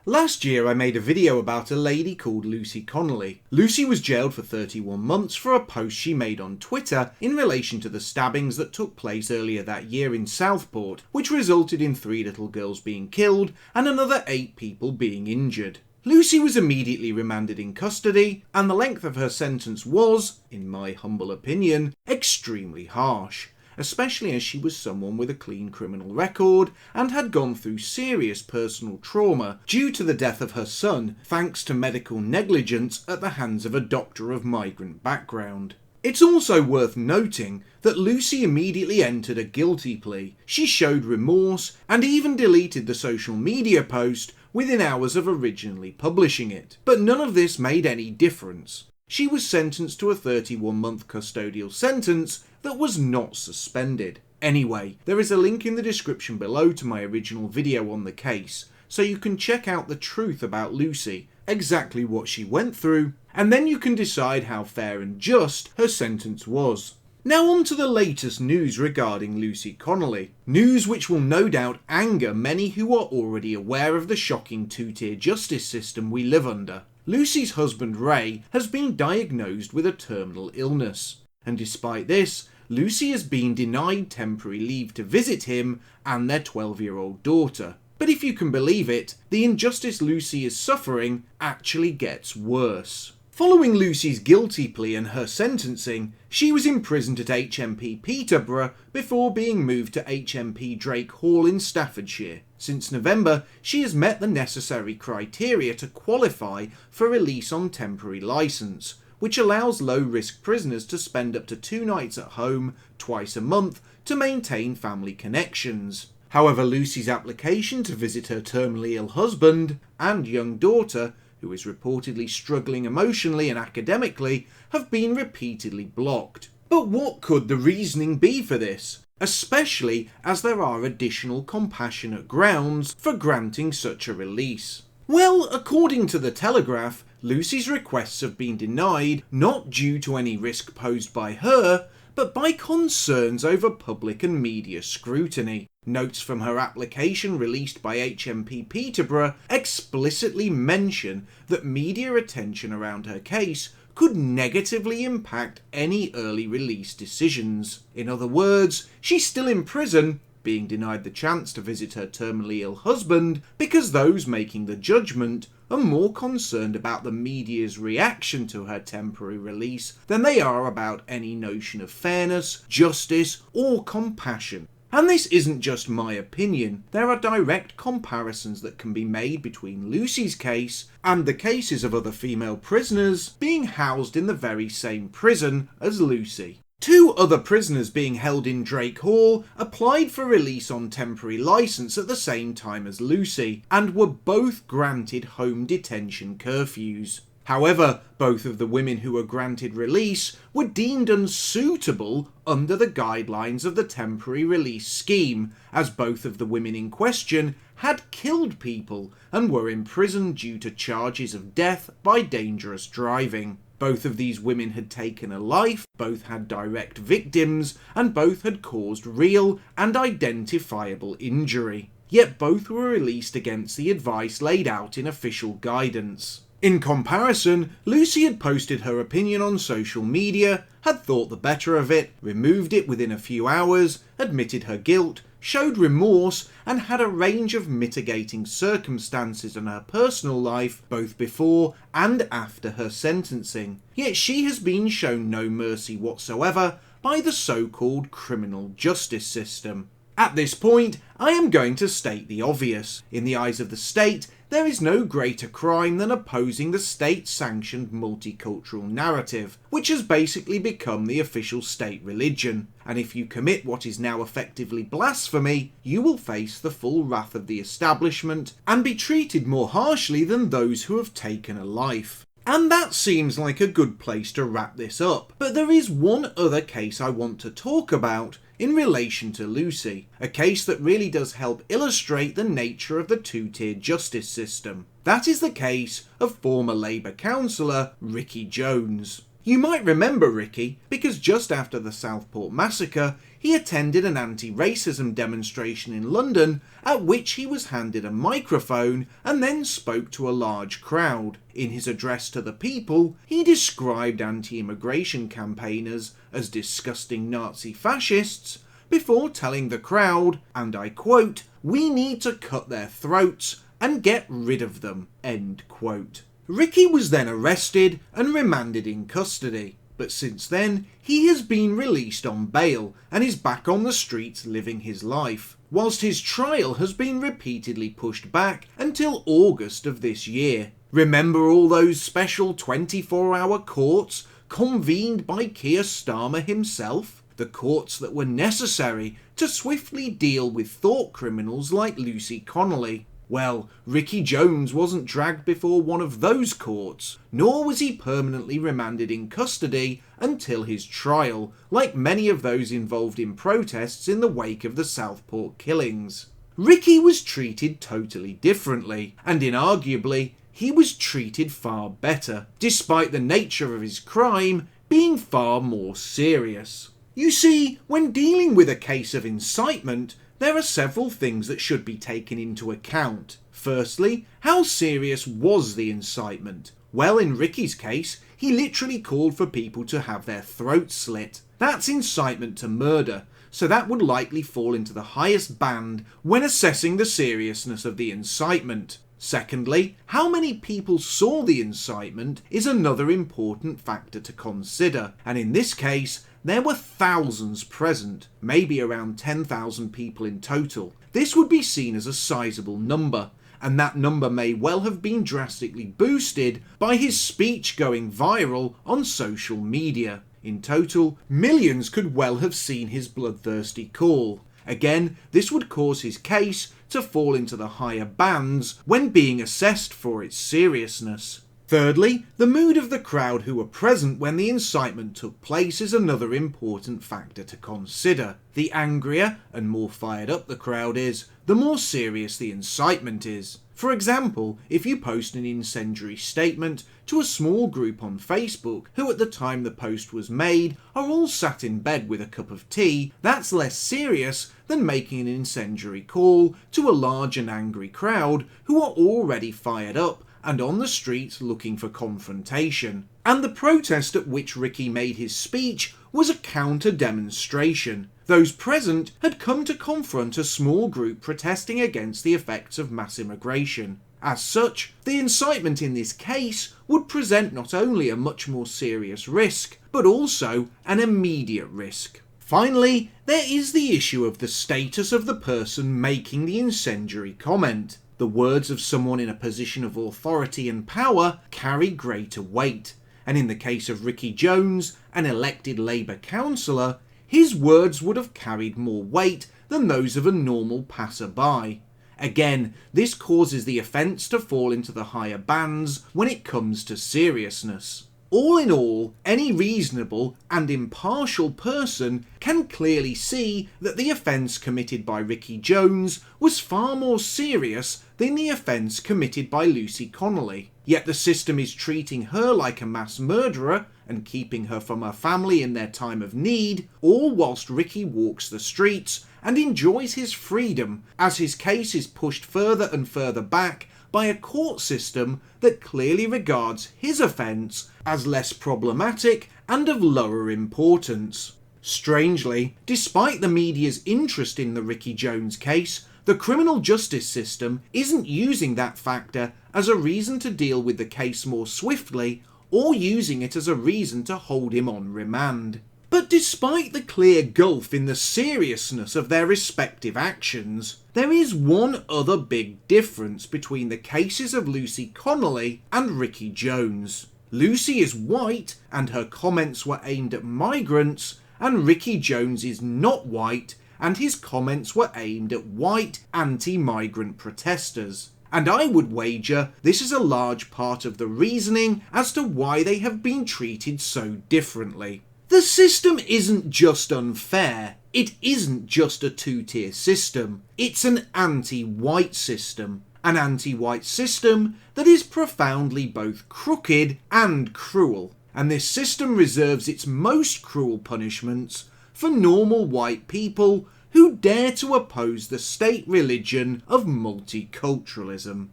Last year I made a video about a lady called Lucy Connolly. Lucy was jailed for 31 months for a post she made on Twitter in relation to the stabbings that took place earlier that year in Southport, which resulted in 3 little girls being killed and another 8 people being injured. Lucy was immediately remanded in custody, and the length of her sentence was, in my humble opinion, extremely harsh, especially as she was someone with a clean criminal record and had gone through serious personal trauma due to the death of her son thanks to medical negligence at the hands of a doctor of migrant background. It's also worth noting that Lucy immediately entered a guilty plea. She showed remorse and even deleted the social media post within hours of originally publishing it. But none of this made any difference. She was sentenced to a 31-month custodial sentence that was not suspended. Anyway, there is a link in the description below to my original video on the case, so you can check out the truth about Lucy, exactly what she went through, and then you can decide how fair and just her sentence was. Now on to the latest news regarding Lucy Connolly. News which will no doubt anger many who are already aware of the shocking 2-tier justice system we live under. Lucy's husband Ray has been diagnosed with a terminal illness, and despite this, Lucy has been denied temporary leave to visit him and their 12-year-old daughter. But if you can believe it, the injustice Lucy is suffering actually gets worse. Following Lucy's guilty plea and her sentencing, she was imprisoned at HMP Peterborough before being moved to HMP Drake Hall in Staffordshire. Since November, she has met the necessary criteria to qualify for release on temporary licence, which allows low-risk prisoners to spend up to 2 nights at home twice a month to maintain family connections. However, Lucy's application to visit her terminally ill husband and young daughter, who is reportedly struggling emotionally and academically, have been repeatedly blocked. But what could the reasoning be for this? Especially as there are additional compassionate grounds for granting such a release. Well, according to the Telegraph, Lucy's requests have been denied not due to any risk posed by her, but by concerns over public and media scrutiny. Notes from her application released by HMP Peterborough explicitly mention that media attention around her case could negatively impact any early release decisions. In other words, she's still in prison, being denied the chance to visit her terminally ill husband because those making the judgment are more concerned about the media's reaction to her temporary release than they are about any notion of fairness, justice, or compassion. And this isn't just my opinion. There are direct comparisons that can be made between Lucy's case and the cases of other female prisoners being housed in the very same prison as Lucy. 2 other prisoners being held in Drake Hall applied for release on temporary licence at the same time as Lucy, and were both granted home detention curfews. However, both of the women who were granted release were deemed unsuitable under the guidelines of the temporary release scheme, as both of the women in question had killed people and were imprisoned due to charges of death by dangerous driving. Both of these women had taken a life, both had direct victims, and both had caused real and identifiable injury. Yet both were released against the advice laid out in official guidance. In comparison, Lucy had posted her opinion on social media, had thought the better of it, removed it within a few hours, admitted her guilt, showed remorse, and had a range of mitigating circumstances in her personal life both before and after her sentencing. Yet she has been shown no mercy whatsoever by the so-called criminal justice system. At this point, I am going to state the obvious. In the eyes of the state, there is no greater crime than opposing the state-sanctioned multicultural narrative, which has basically become the official state religion. And if you commit what is now effectively blasphemy, you will face the full wrath of the establishment and be treated more harshly than those who have taken a life. And that seems like a good place to wrap this up. But there is one other case I want to talk about in relation to Lucy, a case that really does help illustrate the nature of the 2-tier justice system. That is the case of former Labour councillor Ricky Jones. You might remember Ricky because just after the Southport massacre, he attended an anti-racism demonstration in London at which he was handed a microphone and then spoke to a large crowd. In his address to the people, he described anti-immigration campaigners as disgusting Nazi fascists before telling the crowd, and I quote, "We need to cut their throats and get rid of them," end quote. Ricky was then arrested and remanded in custody, but since then he has been released on bail and is back on the streets living his life, whilst his trial has been repeatedly pushed back until August of this year. Remember all those special 24-hour courts convened by Keir Starmer himself? The courts that were necessary to swiftly deal with thought criminals like Lucy Connolly. Well, Ricky Jones wasn't dragged before one of those courts, nor was he permanently remanded in custody until his trial, like many of those involved in protests in the wake of the Southport killings. Ricky was treated totally differently, and inarguably, he was treated far better, despite the nature of his crime being far more serious. You see, when dealing with a case of incitement, there are several things that should be taken into account. Firstly, how serious was the incitement? Well, in Ricky's case, he literally called for people to have their throats slit. That's incitement to murder, so that would likely fall into the highest band when assessing the seriousness of the incitement. Secondly, how many people saw the incitement is another important factor to consider, and in this case, there were thousands present, maybe around 10,000 people in total. This would be seen as a sizable number, and that number may well have been drastically boosted by his speech going viral on social media. In total, millions could well have seen his bloodthirsty call. Again, this would cause his case to fall into the higher bands when being assessed for its seriousness. Thirdly, the mood of the crowd who were present when the incitement took place is another important factor to consider. The angrier and more fired up the crowd is, the more serious the incitement is. For example, if you post an incendiary statement to a small group on Facebook who at the time the post was made are all sat in bed with a cup of tea, that's less serious than making an incendiary call to a large and angry crowd who are already fired up and on the streets looking for confrontation. And the protest at which Ricky made his speech was a counter-demonstration. Those present had come to confront a small group protesting against the effects of mass immigration. As such, the incitement in this case would present not only a much more serious risk, but also an immediate risk. Finally, there is the issue of the status of the person making the incendiary comment. The words of someone in a position of authority and power carry greater weight, and in the case of Ricky Jones, an elected Labour councillor, his words would have carried more weight than those of a normal passer-by. Again, this causes the offence to fall into the higher bands when it comes to seriousness. All in all, any reasonable and impartial person can clearly see that the offence committed by Ricky Jones was far more serious than the offence committed by Lucy Connolly. Yet the system is treating her like a mass murderer and keeping her from her family in their time of need, all whilst Ricky walks the streets and enjoys his freedom as his case is pushed further and further back by a court system that clearly regards his offence as less problematic and of lower importance. Strangely, despite the media's interest in the Ricky Jones case, the criminal justice system isn't using that factor as a reason to deal with the case more swiftly or using it as a reason to hold him on remand. But despite the clear gulf in the seriousness of their respective actions, there is one other big difference between the cases of Lucy Connolly and Ricky Jones. Lucy is white and her comments were aimed at migrants, and Ricky Jones is not white and his comments were aimed at white anti-migrant protesters. And I would wager this is a large part of the reasoning as to why they have been treated so differently. The system isn't just unfair, it isn't just a two-tier system, it's an anti-white system. An anti-white system that is profoundly both crooked and cruel. And this system reserves its most cruel punishments for normal white people who dare to oppose the state religion of multiculturalism.